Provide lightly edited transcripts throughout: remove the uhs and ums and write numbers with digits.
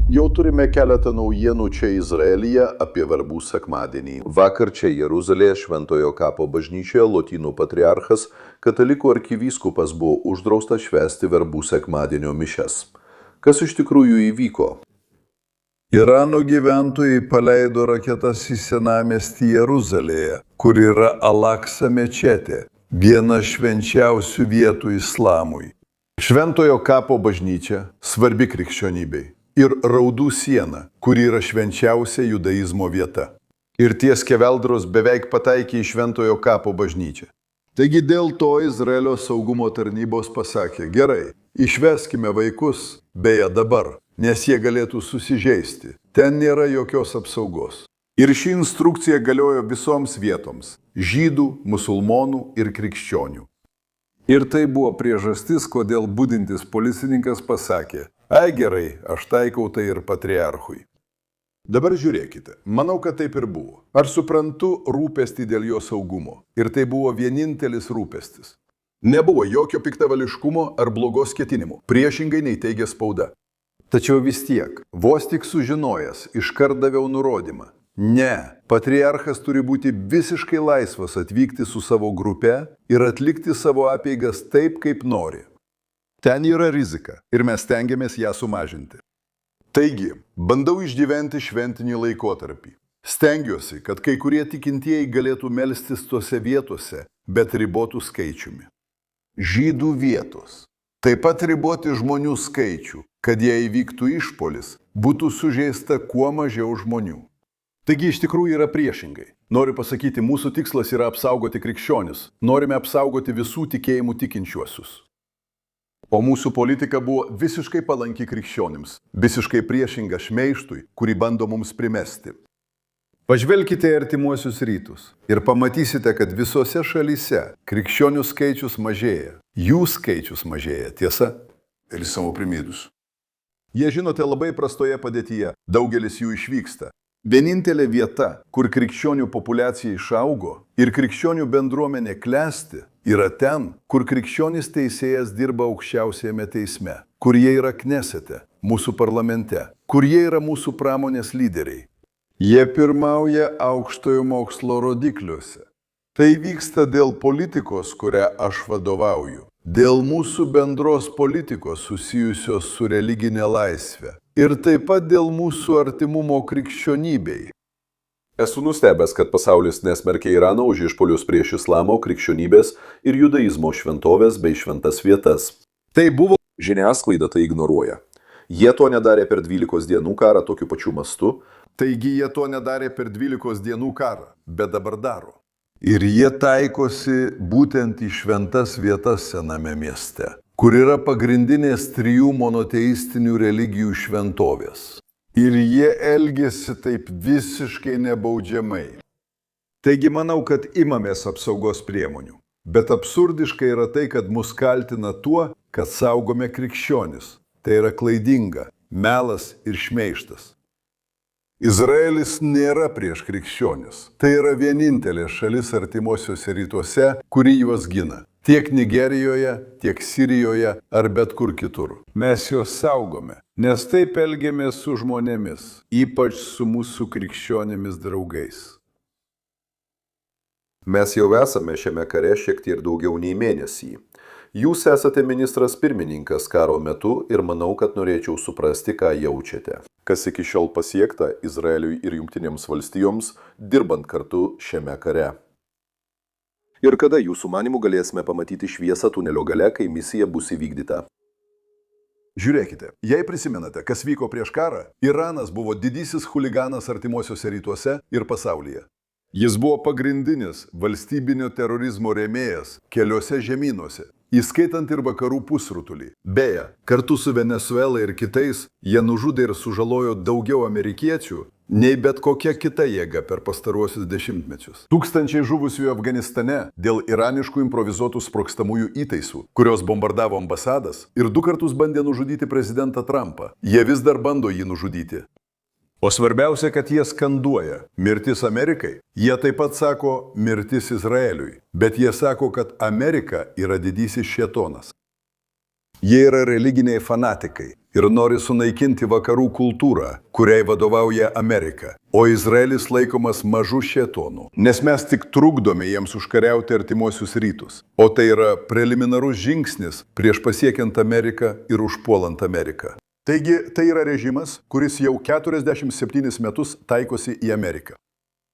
Jau turime keletą naujienų čia Izraelyje apie verbų sekmadienį. Vakar čia Jeruzalėje Šventojo kapo bažnyčioje Lotynų patriarchas, katalikų arkivyskupas buvo uždrausta švęsti verbų sekmadienio mišias. Kas iš tikrųjų įvyko? Irano gyventojai paleido raketas į senamiestį Jeruzalėje, kur yra Al-Aksa mečetė, viena švenčiausių vietų islamui. Šventojo kapo bažnyčia svarbi krikščionybei. Ir Raudų siena, kuri yra švenčiausia judaizmo vieta. Ir tie skeveldros beveik pataikė į Šventojo kapo bažnyčią. Taigi dėl to Izraelio saugumo tarnybos pasakė, gerai, išveskime vaikus, beje dabar, nes jie galėtų susižeisti. Ten nėra jokios apsaugos. Ir ši instrukcija galiojo visoms vietoms – žydų, musulmonų ir krikščionių. Ir tai buvo priežastis, kodėl budintis policininkas pasakė, ai gerai, aš taikau tai ir patriarchui. Dabar žiūrėkite, manau, kad taip ir buvo. Aš suprantu rūpestį dėl jo saugumo. Ir tai buvo vienintelis rūpestis. Nebuvo jokio piktavališkumo ar blogos ketinimų, priešingai nei teigia spauda. Tačiau vis tiek, vos tik sužinojęs, iškart daviau nurodymą. Ne, patriarchas turi būti visiškai laisvas atvykti su savo grupe ir atlikti savo apeigas taip, kaip nori. Ten yra rizika ir mes stengiamės ją sumažinti. Taigi, bandau išgyventi šventinį laikotarpį. Stengiuosi, kad kai kurie tikintieji galėtų melstis tose vietose, bet ribotų skaičiumi. Žydų vietos. Taip pat riboti žmonių skaičių, kad jei įvyktų išpuolis, būtų sužeista kuo mažiau žmonių. Taigi iš tikrųjų yra priešingai. Noriu pasakyti, mūsų tikslas yra apsaugoti krikščionis. Norime apsaugoti visų tikėjimų tikinčiuosius. O mūsų politika buvo visiškai palanki krikščionims, visiškai priešinga šmeižtui, kurį bando mums primesti. Pažvelkite į artimuosius rytus ir pamatysite, kad visose šalyse krikščionių skaičius mažėja. Jų skaičius mažėja, tiesa? Eles são oprimidos. Jie, žinote, labai prastoje padėtyje, daugelis jų išvyksta. Vienintelė vieta, kur krikščionių populiacija išaugo ir krikščionių bendruomenė klesti, yra ten, kur krikščionis teisėjas dirba aukščiausiame teisme, kur jie yra Knesete, mūsų parlamente, kur jie yra mūsų pramonės lyderiai. Jie pirmauja aukštojo mokslo rodikliuose. Tai vyksta dėl politikos, kurią aš vadovauju, dėl mūsų bendros politikos susijusios su religinė laisvė. Ir taip pat dėl mūsų artimumo krikščionybei. Esu nustebęs, kad pasaulis nesmerkė Irano už išpuolius prieš islamo, krikščionybės ir judaizmo šventovės bei šventas vietas. Tai buvo žiniasklaida tai ignoruoja. Jie to nedarė per 12 dienų karą tokiu pačiu mastu. Taigi jie to nedarė per 12 dienų karą, bet dabar daro. Ir jie taikosi būtent į šventas vietas sename mieste, kur yra pagrindinės 3 monoteistinių religijų šventovės. Ir jie elgiasi taip visiškai nebaudžiamai. Taigi manau, kad imamės apsaugos priemonių. Bet absurdiškai yra tai, kad mus kaltina tuo, kad saugome krikščionis. Tai yra klaidinga, melas ir šmeižtas. Izraelis nėra prieš krikščionis. Tai yra vienintelė šalis artimuosiuose rytuose, kuri juos gina. Tiek Nigerijoje, tiek Sirijoje ar bet kur kitur. Mes juos saugome, nes taip elgiamės su žmonėmis, ypač su mūsų krikščionimis draugais. Mes jau esame šiame kare šiek tiek daugiau nei mėnesį. Jūs esate ministras pirmininkas karo metu ir manau, kad norėčiau suprasti, ką jaučiate. Kas iki šiol pasiekta Izraeliui ir Jungtinėms valstijoms, dirbant kartu šiame kare. Ir kada jūsų manimų galėsime pamatyti šviesą tunelio gale, kai misija bus įvykdyta? Žiūrėkite, jei prisimenate, kas vyko prieš karą, Iranas buvo didysis chuliganas artimuosiuose rytuose ir pasaulyje. Jis buvo pagrindinis valstybinio terorizmo rėmėjas keliose žemynuose, įskaitant ir vakarų pusrutulį. Beje, kartu su Venezuela ir kitais, jie nužudė ir sužalojo daugiau amerikiečių, nei bet kokia kita jėga per pastaruosius dešimtmečius. Tūkstančiai žuvusiųjų Afganistane dėl iraniškų improvizuotų sprogstamųjų įtaisų, kurios bombardavo ambasadas ir 2 kartus bandė nužudyti prezidentą Trumpą. Jie vis dar bando jį nužudyti. O svarbiausia, kad jie skanduoja mirtis Amerikai. Jie taip pat sako mirtis Izraeliui, bet jie sako, kad Amerika yra didysis šėtonas. Jie yra religiniai fanatikai ir nori sunaikinti vakarų kultūrą, kuriai vadovauja Amerika, o Izraelis laikomas mažu šėtonu, nes mes tik trukdome jiems užkariauti artimuosius rytus, o tai yra preliminarus žingsnis prieš pasiekiant Ameriką ir užpuolant Ameriką. Taigi, tai yra režimas, kuris jau 47 metus taikosi į Ameriką.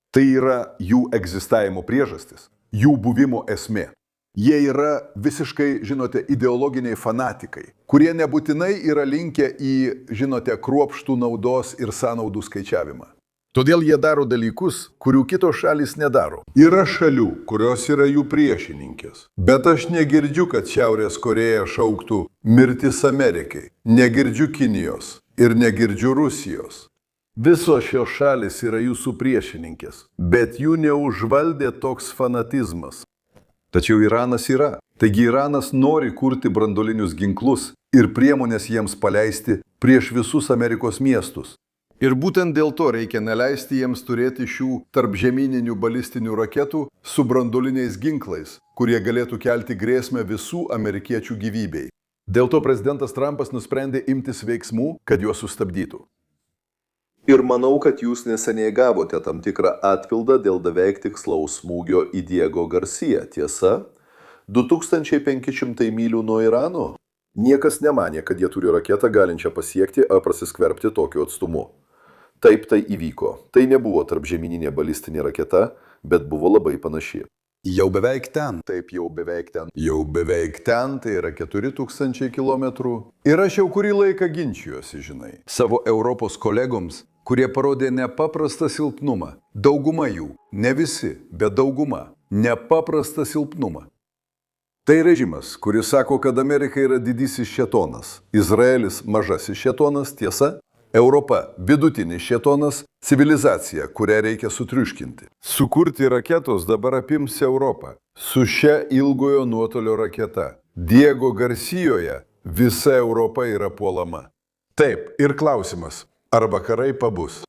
Tai yra jų egzistavimo priežastis, jų buvimo esmė. Jie yra visiškai, žinote, ideologiniai fanatikai, kurie nebūtinai yra linkę į, žinote, kruopštų naudos ir sąnaudų skaičiavimą. Todėl jie daro dalykus, kurių kitos šalys nedaro. Yra šalių, kurios yra jų priešininkės. Bet aš negirdžiu, kad Šiaurės Korėja šauktų mirtis Amerikai. Negirdžiu Kinijos ir negirdžiu Rusijos. Visos šios šalys yra jūsų priešininkės, bet jų neužvaldė toks fanatizmas. Tačiau Iranas yra. Taigi Iranas nori kurti branduolinius ginklus ir priemonės jiems paleisti prieš visus Amerikos miestus. Ir būtent dėl to reikia neleisti jiems turėti šių tarpžemyninių balistinių raketų su branduoliniais ginklais, kurie galėtų kelti grėsmę visų amerikiečių gyvybei. Dėl to prezidentas Trumpas nusprendė imtis veiksmų, kad juos sustabdytų. Ir manau, kad jūs neseniai gavote tam tikrą atpildą dėl beveik tikslaus smūgio į Diego Garcia, tiesa? 2500 mylių nuo Irano? Niekas nemanė, kad jie turi raketą galinčią pasiekti ar prasiskverbti tokiu atstumu. Taip tai įvyko. Tai nebuvo tarpžemyninė balistinė raketa, bet buvo labai panaši. Jau beveik ten. Taip, jau beveik ten. Jau beveik ten, tai yra 4000 kilometrų. Ir aš jau kurį laiką ginčijuosi, žinai, savo Europos kolegoms, kurie parodė nepaprastą silpnumą. Dauguma jų, ne visi, bet dauguma, nepaprastą silpnumą. Tai režimas, kuris sako, kad Amerika yra didysis šėtonas, Izraelis mažasis šėtonas, tiesa? Europa vidutinis šėtonas, civilizacija, kurią reikia sutriuškinti. Sukurti raketos dabar apims Europą. Su šia ilgojo nuotolio raketa. Diego Garcijoje visa Europa yra puolama. Taip, ir klausimas, ar vakarai pabus?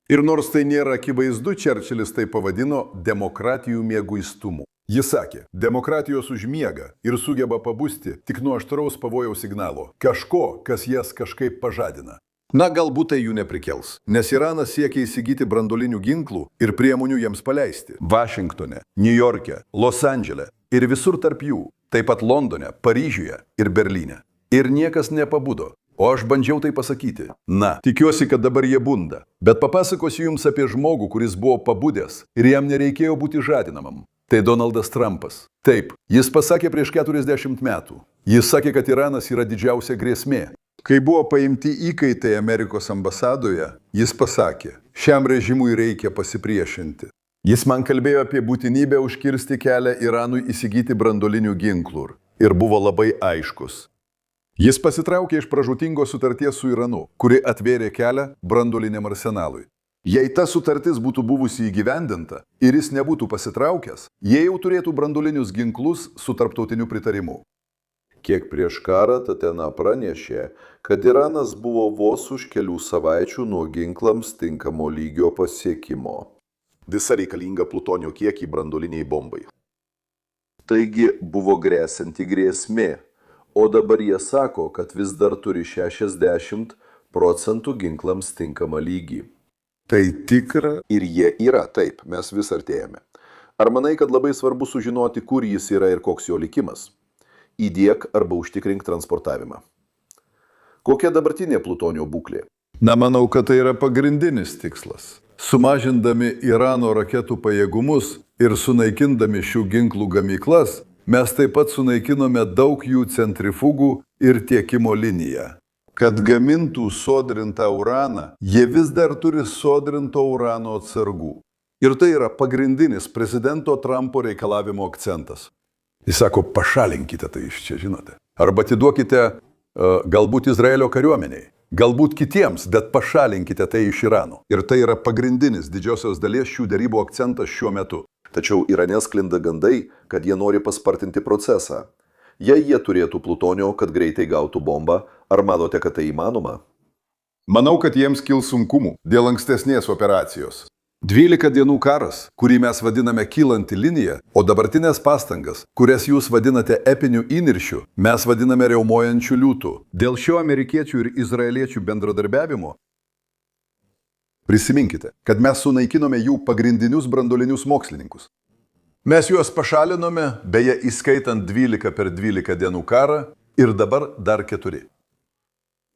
Ir nors tai nėra akivaizdu, Čerčilis tai pavadino demokratijų mieguistumu. Jis sakė, demokratijos užmiega ir sugeba pabusti tik nuo aštraus pavojaus signalo. Kažko, kas jas kažkaip pažadina. Na, galbūt tai jų neprikels, nes Iranas siekia įsigyti branduolinių ginklų ir priemonių jiems paleisti. Vašingtone, Niujorke, Los Andžele ir visur tarp jų, taip pat Londone, Paryžiuje ir Berlyne. Ir niekas nepabudo. O aš bandžiau tai pasakyti. Na, tikiuosi, kad dabar jie bunda. Bet papasakosiu jums apie žmogų, kuris buvo pabudęs ir jam nereikėjo būti žadinamam. Tai Donaldas Trumpas. Taip, jis pasakė prieš 40 metų. Jis sakė, kad Iranas yra didžiausia grėsmė. Kai buvo paimti įkaitai Amerikos ambasadoje, jis pasakė, šiam režimui reikia pasipriešinti. Jis man kalbėjo apie būtinybę užkirsti kelią Iranui įsigyti branduolinių ginklų ir buvo labai aiškus. Jis pasitraukė iš pražūtingos sutarties su Iranu, kuri atvėrė kelią branduoliniam arsenalui. Jei ta sutartis būtų buvusi įgyvendinta ir jis nebūtų pasitraukęs, jie jau turėtų branduolinius ginklus su tarptautiniu pritarimu. Kiek prieš karą Tatena pranešė, kad Iranas buvo vos už kelių savaičių nuo ginklams tinkamo lygio pasiekimo. Visa reikalinga plutonio kiekį branduoliniai bombai. Taigi buvo grėsianti grėsmė, o dabar jie sako, kad vis dar turi 60% ginklams tinkamą lygį. Tai tikra? Ir jie yra, taip, mes vis artėjame. Ar manai, kad labai svarbu sužinoti, kur jis yra ir koks jo likimas? Įdiek arba užtikrink transportavimą. Kokia dabartinė plutonio būklė? Na, manau, kad tai yra pagrindinis tikslas. Sumažindami Irano raketų pajėgumus ir sunaikindami šių ginklų gamyklas, mes taip pat sunaikinome daug jų centrifugų ir tiekimo liniją. Kad gamintų sodrintą uraną, jie vis dar turi sodrinto urano atsargų. Ir tai yra pagrindinis prezidento Trumpo reikalavimo akcentas. Jis sako, pašalinkite tai iš čia, žinote. Arba atiduokite galbūt Izraelio kariuomeniai, galbūt kitiems, bet pašalinkite tai iš Irano. Ir tai yra pagrindinis didžiosios dalies šių derybų akcentas šiuo metu. Tačiau Irane sklinda gandai, kad jie nori paspartinti procesą. Jei jie turėtų plutonio, kad greitai gautų bombą, ar manote, kad tai įmanoma? Manau, kad jiems kils sunkumų dėl ankstesnės operacijos. 12 dienų karas, kurį mes vadiname kylanti linija, o dabartinės pastangas, kurias jūs vadinate epiniu įniršiu, mes vadiname riaumojančiu liūtu. Dėl šio amerikiečių ir izraeliečių bendradarbiavimo prisiminkite, kad mes sunaikinome jų pagrindinius branduolinius mokslininkus. Mes juos pašalinome, beje, įskaitant 12x12 dienų karą ir dabar dar 4.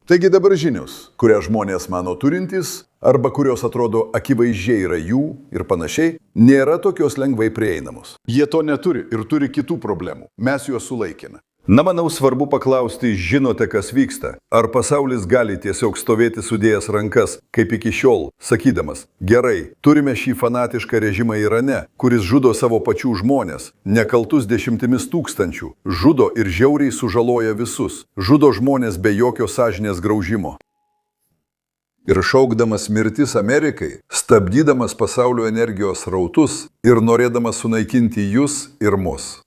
Taigi dabar žinios, kurias žmonės mano turintys, arba kurios atrodo akivaizdžiai yra jų ir panašiai, nėra tokios lengvai prieinamos. Jie to neturi ir turi kitų problemų. Mes juos sulaikėme. Na, manau, svarbu paklausti, žinote, kas vyksta? Ar pasaulis gali tiesiog stovėti sudėjęs rankas, kaip iki šiol, sakydamas, gerai, turime šį fanatišką režimą Irane, kuris žudo savo pačių žmonės, nekaltus 10 tūkstančių, žudo ir žiauriai sužaloja visus, žudo žmonės be jokio sąžinės graužimo. Ir šaukdamas mirtis Amerikai, stabdydamas pasaulio energijos rautus ir norėdamas sunaikinti jūs ir mus.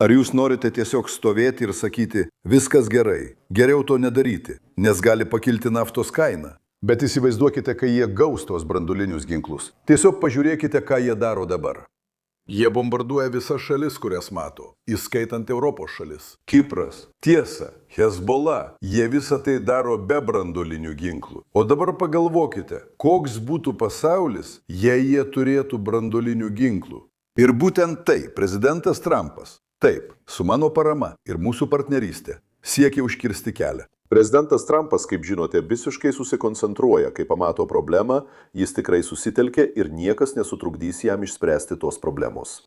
Ar jūs norite tiesiog stovėti ir sakyti, viskas gerai, geriau to nedaryti, nes gali pakilti naftos kaina? Bet įsivaizduokite, kai jie gaus tos branduolinius ginklus. Tiesiog pažiūrėkite, ką jie daro dabar. Jie bombarduoja visas šalis, kurias mato, įskaitant Europos šalis. Kipras, tiesa, Hezbollah, jie visą tai daro be branduolinių ginklų. O dabar pagalvokite, koks būtų pasaulis, jei jie turėtų branduolinių ginklų. Ir būtent tai prezidentas Trumpas, taip, su mano parama ir mūsų partnerystė, siekia užkirsti kelią. Prezidentas Trumpas, kaip žinote, visiškai susikoncentruoja, kai pamato problemą, jis tikrai susitelkia ir niekas nesutrukdys jam išspręsti tos problemos.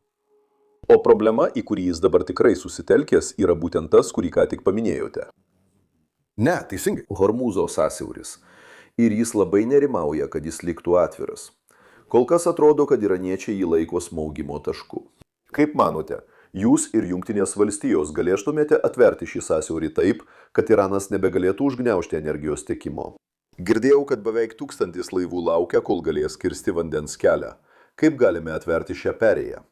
O problema, į kurį jis dabar tikrai susitelkęs, yra būtent tas, kurį ką tik paminėjote. Ne, teisingai. Hormūzo sąsiauris. Ir jis labai nerimauja, kad jis liktų atviras. Kol kas atrodo, kad iraniečiai jį laiko smaugimo tašku. Kaip manote, jūs ir Jungtinės valstijos galėtumėte atverti šį sąsiaurį taip, kad Iranas nebegalėtų užgniaužti energijos tiekimo? Girdėjau, kad beveik 1000 laivų laukia, kol galės kirsti vandens kelią. Kaip galime atverti šią perėją?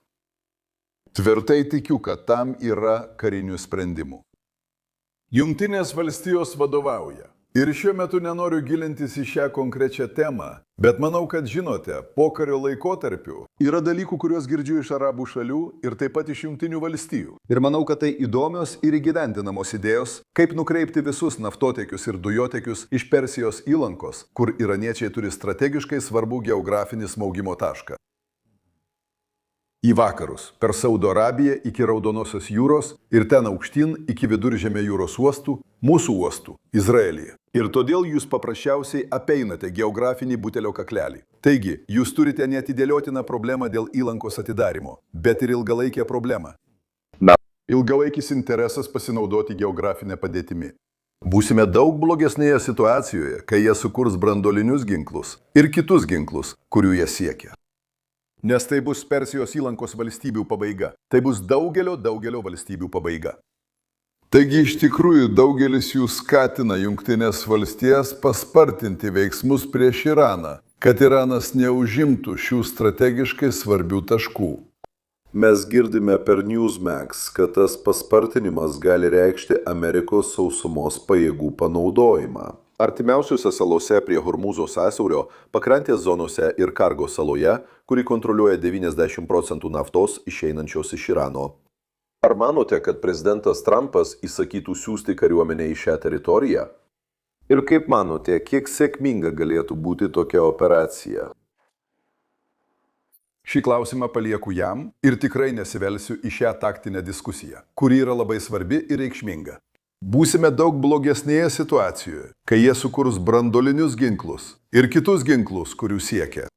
Tvirtai tikiu, kad tam yra karinių sprendimų. Jungtinės valstijos vadovauja. Ir šiuo metu nenoriu gilintis į šią konkrečią temą, bet manau, kad žinote, pokario laikotarpiu yra dalykų, kuriuos girdžiu iš arabų šalių ir taip pat iš Jungtinių valstijų. Ir manau, kad tai įdomios ir įgyvendinamos idėjos, kaip nukreipti visus naftotiekius ir dujotekius iš Persijos įlankos, kur iraniečiai turi strategiškai svarbų geografinį smaugimo tašką. Į vakarus, per Saudo Arabiją iki Raudonosios jūros ir ten aukštyn iki Viduržemio jūros uostų, mūsų uostų, Izraelyje. Ir todėl jūs paprasčiausiai apeinate geografinį butelio kaklelį. Taigi, jūs turite neatidėliotiną problemą dėl įlankos atidarimo, bet ir ilgalaikę problemą. Ilgalaikis interesas pasinaudoti geografinę padėtimi. Būsime daug blogesnėje situacijoje, kai jie sukurs branduolinius ginklus ir kitus ginklus, kurių jie siekia. Nes tai bus Persijos įlankos valstybių pabaiga. Tai bus daugelio valstybių pabaiga. Taigi iš tikrųjų daugelis jų skatina Jungtinės valstijas paspartinti veiksmus prieš Iraną, kad Iranas neužimtų šių strategiškai svarbių taškų. Mes girdime per Newsmax, kad tas paspartinimas gali reikšti Amerikos sausumos pajėgų panaudojimą. Artimiausiuose salose prie Hormūzo sąsiaurio, pakrantės zonose ir Kargo saloje, kuri kontroliuoja 90% naftos išeinančios iš Irano. Ar manote, kad prezidentas Trumpas įsakytų siųsti kariuomenę į šią teritoriją? Ir kaip manote, kiek sėkminga galėtų būti tokia operacija? Šį klausimą palieku jam ir tikrai nesivelsiu į šią taktinę diskusiją, kuri yra labai svarbi ir reikšminga. Būsime daug blogesnėje situacijoje, kai jie sukurs branduolinius ginklus ir kitus ginklus, kurių siekia.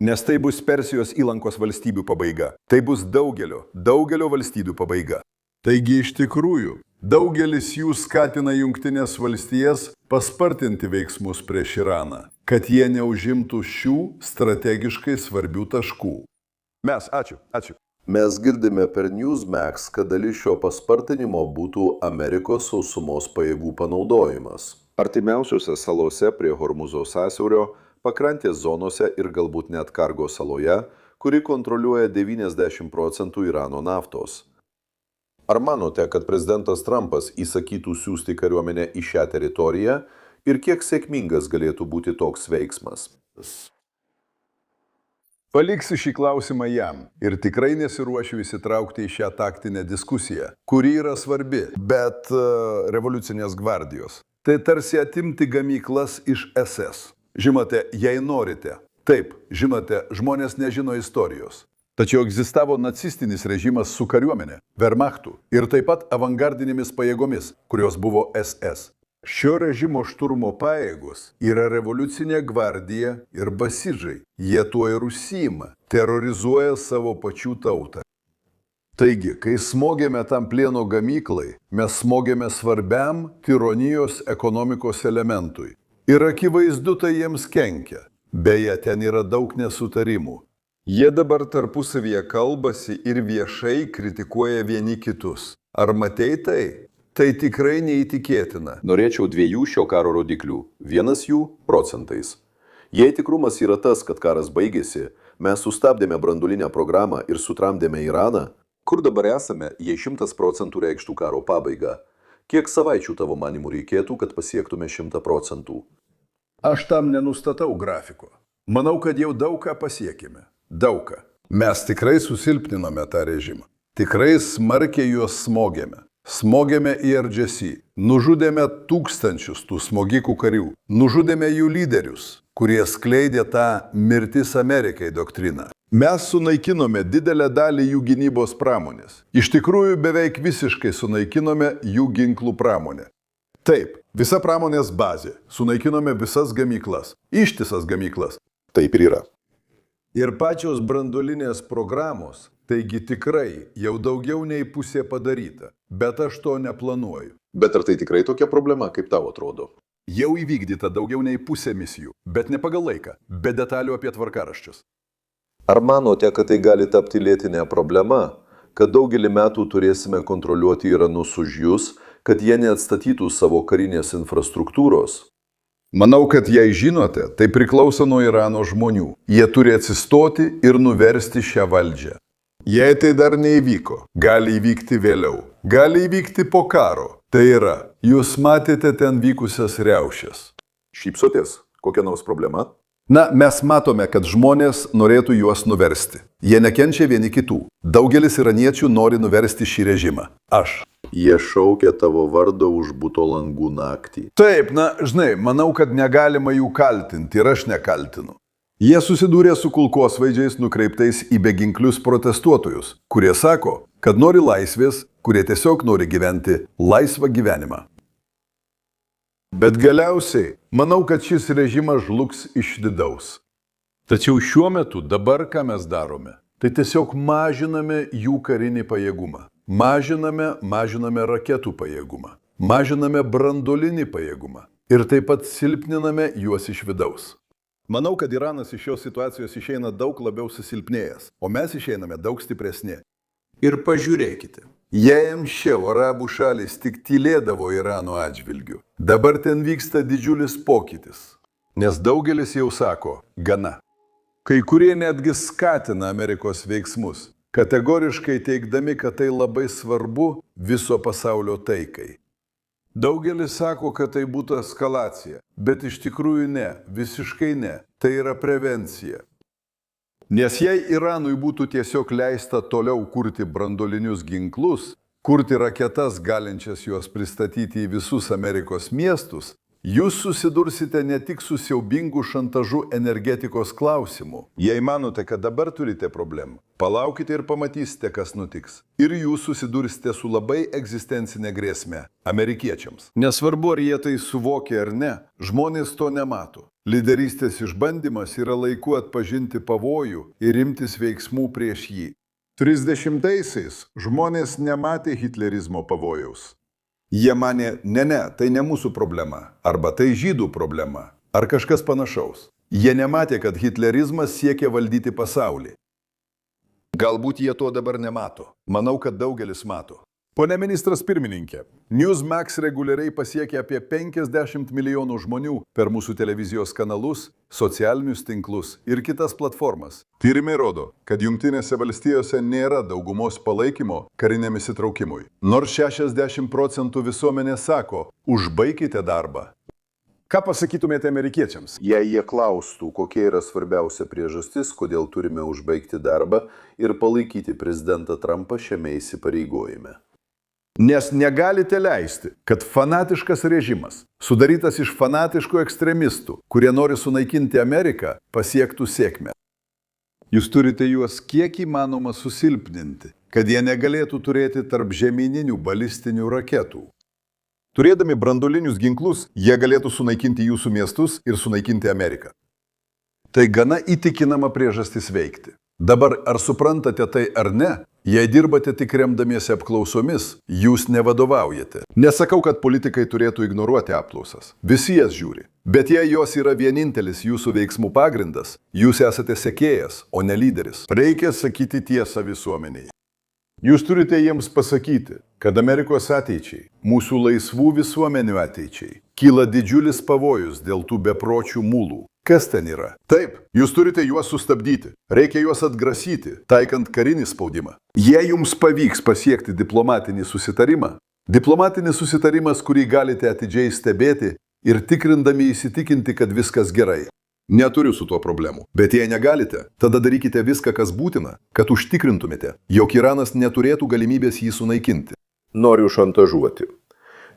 Nes tai bus Persijos įlankos valstybių pabaiga. Tai bus daugelio valstybių pabaiga. Taigi iš tikrųjų, daugelis jų skatina Jungtinės valstijas paspartinti veiksmus prieš Iraną, kad jie neužimtų šių strategiškai svarbių taškų. Ačiū. Mes girdime per Newsmax, kad dalis šio paspartinimo būtų Amerikos sausumos pajėgų panaudojimas. Artimiausiuose salose prie Hormūzo sąsiaurio, pakrantės zonose ir galbūt net Kargo saloje, kuri kontroliuoja 90% Irano naftos. Ar manote, kad prezidentas Trumpas įsakytų siųsti kariuomenę į šią teritoriją ir kiek sėkmingas galėtų būti toks veiksmas? Paliksiu šį klausimą jam ir tikrai nesiruošiu įsitraukti į šią taktinę diskusiją, kuri yra svarbi, bet revoliucinės gvardijos. Tai tarsi atimti gamyklas iš SS. Žinote, jei norite. Taip, žinote, žmonės nežino istorijos. Tačiau egzistavo nacistinis režimas su kariuomenė, Wehrmachtu ir taip pat avangardinėmis pajėgomis, kurios buvo SS. Šio režimo šturmo pajėgos yra revoliucinė gvardija ir basidžai. Jie tuo ir užsiima, terorizuoja savo pačių tautą. Taigi, kai smogėme tam plieno gamyklai, mes smogėme svarbiam tironijos ekonomikos elementui. Ir akivaizdu tai jiems kenkia. Beje, ten yra daug nesutarimų. Jie dabar tarpusavyje kalbasi ir viešai kritikuoja vieni kitus. Ar matei tai? Tai tikrai neįtikėtina. Norėčiau 2 šio karo rodiklių. Vienas jų – procentais. Jei tikrumas yra tas, kad karas baigėsi, mes sustabdėme branduolinę programą ir sutramdėme Iraną, kur dabar esame, jei 100% reikštų karo pabaigą? Kiek savaičių tavo manimų reikėtų, kad pasiektume 100%? Aš tam nenustatau grafiko. Manau, kad jau daug ką pasiekėme. Daug ką. Mes tikrai susilpninome tą režimą. Tikrai smarkiai juos smogėme. Smogėme į RGC. Nužudėme tūkstančius tų smogikų karių. Nužudėme jų lyderius, kurie skleidė tą mirtis Amerikai doktriną. Mes sunaikinome didelę dalį jų gynybos pramonės. Iš tikrųjų, beveik visiškai sunaikinome jų ginklų pramonę. Taip, visa pramonės bazė. Sunaikinome visas gamyklas. Ištisas gamyklas. Taip ir yra. Ir pačios branduolinės programos, taigi tikrai jau daugiau nei pusė padaryta, bet aš to neplanuoju. Bet ar tai tikrai tokia problema, kaip tau atrodo? Jau įvykdyta daugiau nei pusė misijų, bet ne pagal laiką, be detalių apie tvarkaraščius. Ar manote, kad tai gali tapti lėtinė problema, kad daugelį metų turėsime kontroliuoti Iranus už jūs, kad jie neatstatytų savo karinės infrastruktūros? Manau, kad jei žinote, tai priklauso nuo Irano žmonių. Jie turi atsistoti ir nuversti šią valdžią. Jei tai dar neįvyko, gali įvykti vėliau. Gali įvykti po karo. Tai yra, jūs matėte ten vykusias riaušes. Šypsotės? Kokia nors problema? Na, mes matome, kad žmonės norėtų juos nuversti. Jie nekenčia vieni kitų. Daugelis iraniečių nori nuversti šį režimą. Aš. Jie šaukia tavo vardą už buto langų naktį. Taip, na, žinai, manau, kad negalima jų kaltinti ir aš nekaltinu. Jie susidūrė su kulkosvaidžiais nukreiptais į beginklius protestuotojus, kurie sako, kad nori laisvės, kurie tiesiog nori gyventi laisvą gyvenimą. Bet galiausiai, manau, kad šis režimas žlugs iš vidaus. Tačiau šiuo metu dabar ką mes darome? Tai tiesiog mažiname jų karinį pajėgumą. Mažiname raketų pajėgumą. Mažiname branduolinį pajėgumą. Ir taip pat silpniname juos iš vidaus. Manau, kad Iranas iš šios situacijos išeina daug labiau susilpnėjęs, o mes išeiname daug stipresni. Ir pažiūrėkite. Jei anksčiau arabų šalis tik tylėdavo Irano atžvilgiu, dabar ten vyksta didžiulis pokytis. Nes daugelis jau sako, gana. Kai kurie netgi skatina Amerikos veiksmus, kategoriškai teigdami, kad tai labai svarbu viso pasaulio taikai. Daugelis sako, kad tai būtų eskalacija, bet iš tikrųjų ne, visiškai ne, tai yra prevencija. Nes jei Iranui būtų tiesiog leista toliau kurti branduolinius ginklus, kurti raketas galinčias juos pristatyti į visus Amerikos miestus, jūs susidursite ne tik su siaubingu šantažu energetikos klausimu. Jei manote, kad dabar turite problemų, palaukite ir pamatysite, kas nutiks. Ir jūs susidursite su labai egzistencinė grėsme amerikiečiams. Nesvarbu, ar jie tai suvokia ar ne, žmonės to nemato. Lyderystės išbandymas yra laiku atpažinti pavojų ir imtis veiksmų prieš jį. 30-aisiais žmonės nematė hitlerizmo pavojaus. Jie manė, ne, tai ne mūsų problema, arba tai žydų problema, ar kažkas panašaus. Jie nematė, kad hitlerizmas siekia valdyti pasaulį. Galbūt jie to dabar nemato. Manau, kad daugelis mato. Pone ministras pirmininkė, Newsmax reguliariai pasiekia apie 50 milijonų žmonių per mūsų televizijos kanalus, socialinius tinklus ir kitas platformas. Tyrimai rodo, kad Jungtinėse valstijose nėra daugumos palaikymo kariniam įsitraukimui. Nors 60% visuomenės sako, užbaikite darbą. Ką pasakytumėte amerikiečiams? Jei jie klaustų, kokia yra svarbiausia priežastis, kodėl turime užbaigti darbą ir palaikyti prezidentą Trumpą šiame įsipareigojime. Nes negalite leisti, kad fanatiškas režimas, sudarytas iš fanatiškų ekstremistų, kurie nori sunaikinti Ameriką, pasiektų sėkmę. Jūs turite juos kiek įmanoma susilpninti, kad jie negalėtų turėti tarp žemyninių balistinių raketų. Turėdami branduolinius ginklus, jie galėtų sunaikinti jūsų miestus ir sunaikinti Ameriką. Tai gana įtikinama priežastis veikti. Dabar ar suprantate tai ar ne, jei dirbate tik remdamiesi apklausomis, jūs nevadovaujate. Nesakau, kad politikai turėtų ignoruoti apklausas. Visi jas žiūri. Bet jei jos yra vienintelis jūsų veiksmų pagrindas, jūs esate sekėjas, o ne lyderis. Reikia sakyti tiesą visuomeniai. Jūs turite jiems pasakyti, kad Amerikos ateičiai, mūsų laisvų visuomenių ateičiai, kyla didžiulis pavojus dėl tų bepročių mūlų. Kas ten yra? Taip, jūs turite juos sustabdyti. Reikia juos atgrasyti, taikant karinį spaudimą. Jei jums pavyks pasiekti diplomatinis susitarimas, kurį galite atidžiai stebėti ir tikrindami įsitikinti, kad viskas gerai. Neturiu su tuo problemų. Bet jei negalite, tada darykite viską, kas būtina, kad užtikrintumėte, jog Iranas neturėtų galimybės jį sunaikinti. Noriu šantažuoti.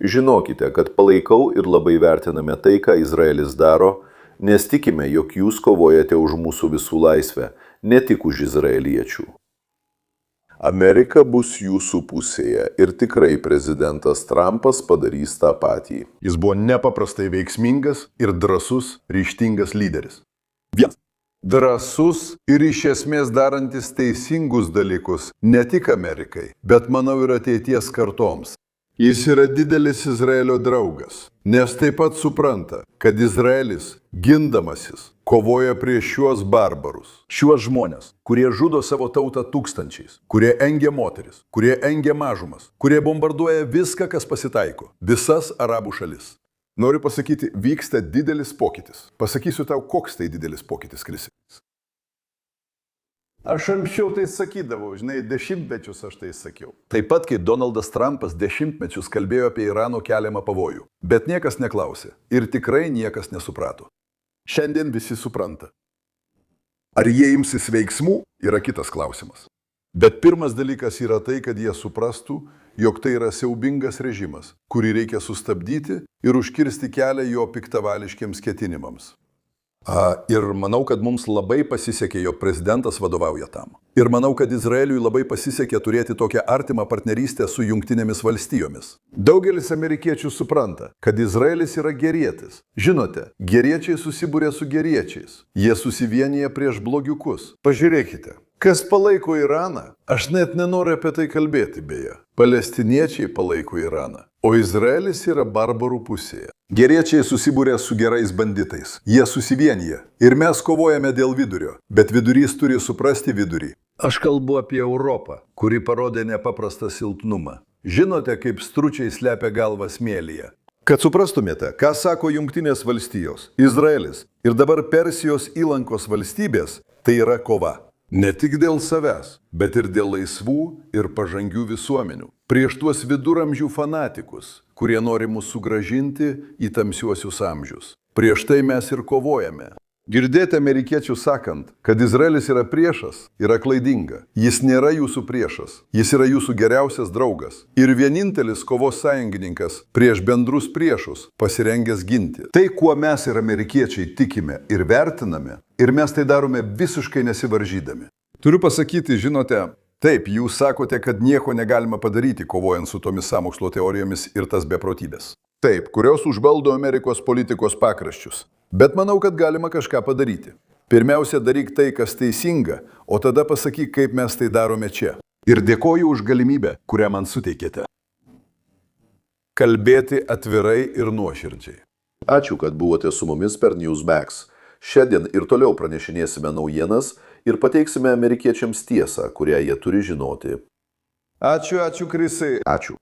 Žinokite, kad palaikau ir labai vertiname tai, ką Izraelis daro, nes tikime, jog jūs kovojate už mūsų visų laisvę, ne tik už izraeliečių. Amerika bus jūsų pusėje ir tikrai prezidentas Trumpas padarys tą patį. Jis buvo nepaprastai veiksmingas ir drąsus, ryžtingas lyderis. Vienas. Drąsus ir iš esmės darantis teisingus dalykus ne tik Amerikai, bet manau ir ateities kartoms. Jis yra didelis Izraelio draugas, nes taip pat supranta, kad Izraelis, gindamasis, kovoja prieš šiuos barbarus. Šiuos žmonės, kurie žudo savo tautą tūkstančiais, kurie engia moteris, kurie engia mažumas, kurie bombarduoja viską, kas pasitaiko, visas arabų šalis. Noriu pasakyti, vyksta didelis pokytis. Pasakysiu tau, koks tai didelis pokytis, Krisi. Aš anksčiau tai sakydavau, žinai, dešimtmečius aš tai sakiau. Taip pat, kai Donaldas Trumpas dešimtmečius kalbėjo apie Irano keliamą pavojų. Bet niekas neklausė. Ir tikrai niekas nesuprato. Šiandien visi supranta. Ar jie imsis veiksmų, yra kitas klausimas. Bet pirmas dalykas yra tai, kad jie suprastų, jog tai yra siaubingas režimas, kurį reikia sustabdyti ir užkirsti kelią jo piktavališkiams ketinimams. Ir manau, kad mums labai pasisekė, jog prezidentas vadovauja tam. Ir manau, kad Izraeliui labai pasisekė turėti tokią artimą partnerystę su Jungtinėmis valstijomis. Daugelis amerikiečių supranta, kad Izraelis yra gerietis. Žinote, geriečiai susibūrė su geriečiais. Jie susivienyje prieš blogiukus. Pažiūrėkite, kas palaiko Iraną? Aš net nenoriu apie tai kalbėti, beje. Palestiniečiai palaiko Iraną, o Izraelis yra barbarų pusėje. Geriečiai susibūrė su gerais banditais. Jie susivienyje. Ir mes kovojame dėl vidurio. Bet vidurys turi suprasti vidurį. Aš kalbu apie Europą, kuri parodė nepaprastą silpnumą. Žinote, kaip stručiai slepia galvą smėlyje. Kad suprastumėte, ką sako Jungtinės valstijos, Izraelis ir dabar Persijos įlankos valstybės, tai yra kova. Ne tik dėl savęs, bet ir dėl laisvų ir pažangių visuomenių. Prieš tuos viduramžių fanatikus, kurie nori mus sugrąžinti į tamsiuosius amžius. Prieš tai mes ir kovojame. Girdėti amerikiečių sakant, kad Izraelis yra priešas, yra klaidinga. Jis nėra jūsų priešas, jis yra jūsų geriausias draugas. Ir vienintelis kovos sąjungininkas prieš bendrus priešus, pasirengęs ginti. Tai, kuo mes ir amerikiečiai tikime ir vertiname, ir mes tai darome visiškai nesivaržydami. Turiu pasakyti, žinote, taip, jūs sakote, kad nieko negalima padaryti, kovojant su tomis sąmokslo teorijomis ir tas beprotybės. Taip, kurios užvaldo Amerikos politikos pakraščius. Bet manau, kad galima kažką padaryti. Pirmiausia, daryk tai, kas teisinga, o tada pasakyk, kaip mes tai darome čia. Ir dėkoju už galimybę, kurią man suteikėte. Kalbėti atvirai ir nuoširdžiai. Ačiū, kad buvote su mumis per Newsmax. Šiandien ir toliau pranešinėsime naujienas ir pateiksime amerikiečiams tiesą, kurią jie turi žinoti. Ačiū, Krisai. Ačiū.